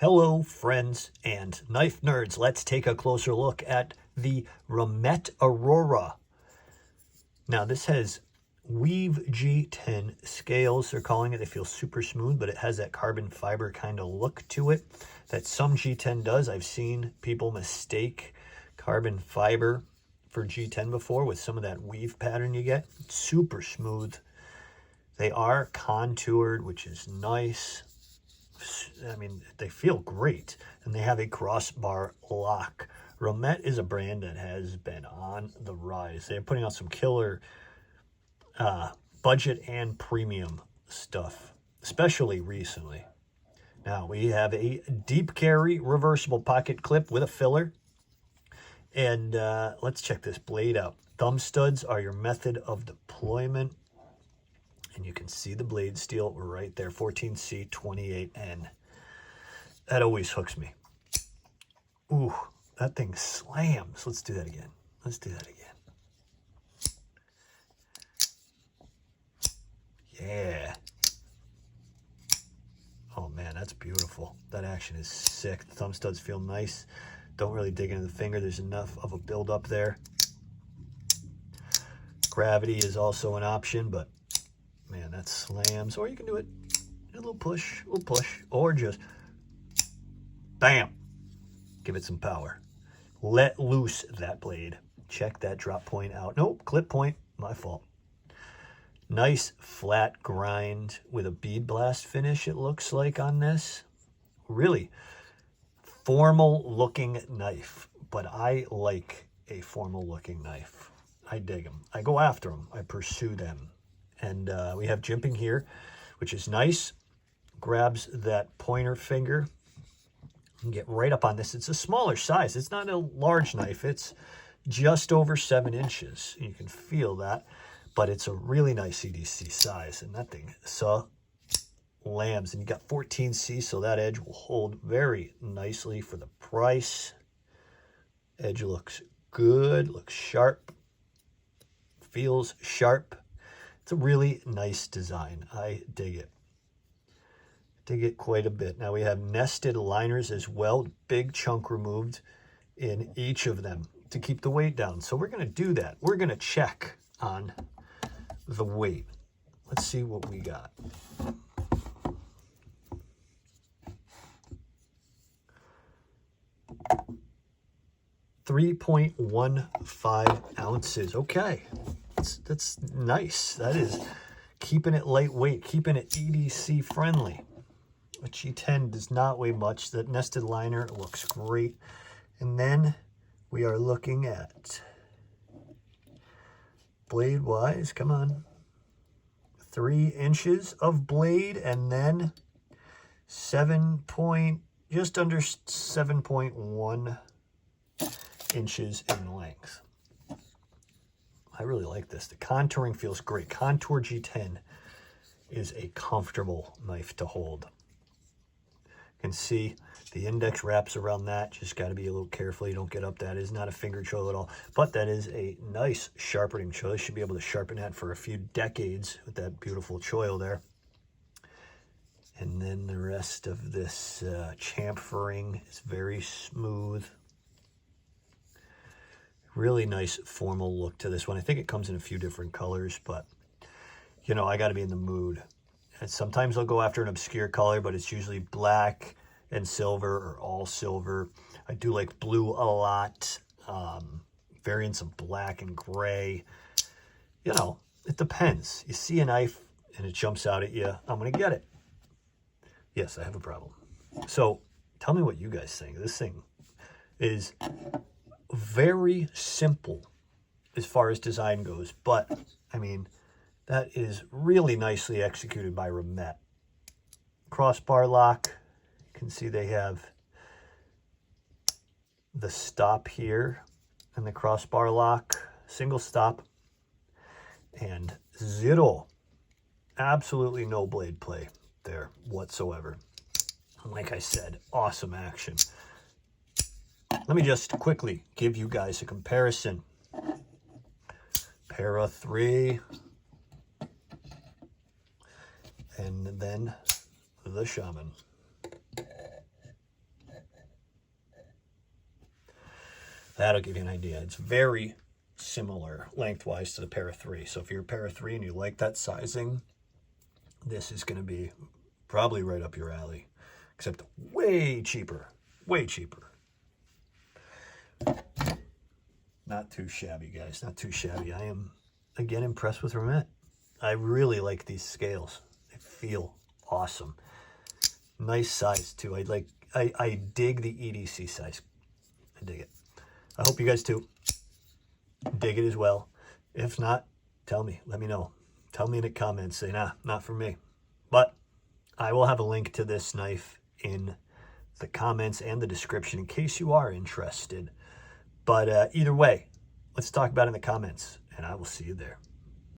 Hello, friends and knife nerds. Let's take a closer look at the Remette Aurora. Now, this has Weave G10 scales, they're calling it. They feel super smooth, but it has that carbon fiber kind of look to it that some G10 does. I've seen people mistake carbon fiber for G10 before with some of that weave pattern you get. It's super smooth. They are contoured, which is nice. I mean, they feel great, and they have a crossbar lock. Remette is a brand that has been on the rise. They're putting out some killer budget and premium stuff, especially recently. Now, we have a deep carry reversible pocket clip with a filler. And let's check this blade out. Thumb studs are your method of deployment. And you can see the blade steel right there, 14C 28N. That always hooks me. Ooh, that thing slams. Let's do that again. Let's do that again. Yeah. Oh man, that's beautiful. That action is sick. The thumb studs feel nice. Don't really dig into the finger. There's enough of a build-up there. Gravity is also an option, but man, that slams. Or you can do it a little push, or just bam. Give it some power. Let loose that blade. Check that drop point out. Nope, clip point. My fault. Nice flat grind with a bead blast finish, it looks like on this. Really formal looking knife, but I like a formal looking knife. I dig them. I go after them. I pursue them. And we have jimping here, which is nice. Grabs that pointer finger and get right up on this. It's a smaller size. It's not a large knife. It's just over 7 inches. You can feel that, but it's a really nice EDC size. And that thing lambs. And you got 14C, so that edge will hold very nicely for the price. Edge looks good, looks sharp, feels sharp. It's a really nice design. I dig it. Dig it quite a bit. Now we have nested liners as well. Big chunk removed in each of them to keep the weight down. So we're going to do that. We're going to check on the weight. Let's see what we got. .15 ounces. Okay. That's nice. That is keeping it lightweight, keeping it EDC friendly. A G10 does not weigh much. That nested liner looks great. And then we are looking at blade wise, come on, 3 inches of blade, and then just under 7.1 inches in length. I really like this. The contouring feels great. Contour G10 is a comfortable knife to hold. You can see the index wraps around that. Just got to be a little careful you don't get up. That is not a finger choil at all, but that is a nice sharpening choil. You should be able to sharpen that for a few decades with that beautiful choil there. And then the rest of this chamfering is very smooth. Really nice formal look to this one. I think it comes in a few different colors, but you know, I got to be in the mood. And sometimes I'll go after an obscure color, but it's usually black and silver or all silver. I do like blue a lot. Variants of black and gray. You know, it depends. You see a knife and it jumps out at you, I'm going to get it. Yes, I have a problem. So tell me what you guys think. This thing is very simple as far as design goes, but I mean, that is really nicely executed by Remette. Crossbar lock. You can see they have the stop here and the crossbar lock, single stop, and zero. Absolutely no blade play there whatsoever. And like I said, awesome action. Let me just quickly give you guys a comparison. Para 3. And then the Shaman. That'll give you an idea. It's very similar lengthwise to the Para 3. So if you're a Para 3 and you like that sizing, this is going to be probably right up your alley, except way cheaper, way cheaper. Not too shabby, guys, not too shabby. I am, again, impressed with Remette. I really like these scales. They feel awesome. Nice size, too. I dig the EDC size. I dig it. I hope you guys, too, dig it as well. If not, tell me. Let me know. Tell me in the comments. Say, nah, not for me. But I will have a link to this knife in the comments and the description in case you are interested. But either way, let's talk about it in the comments, and I will see you there.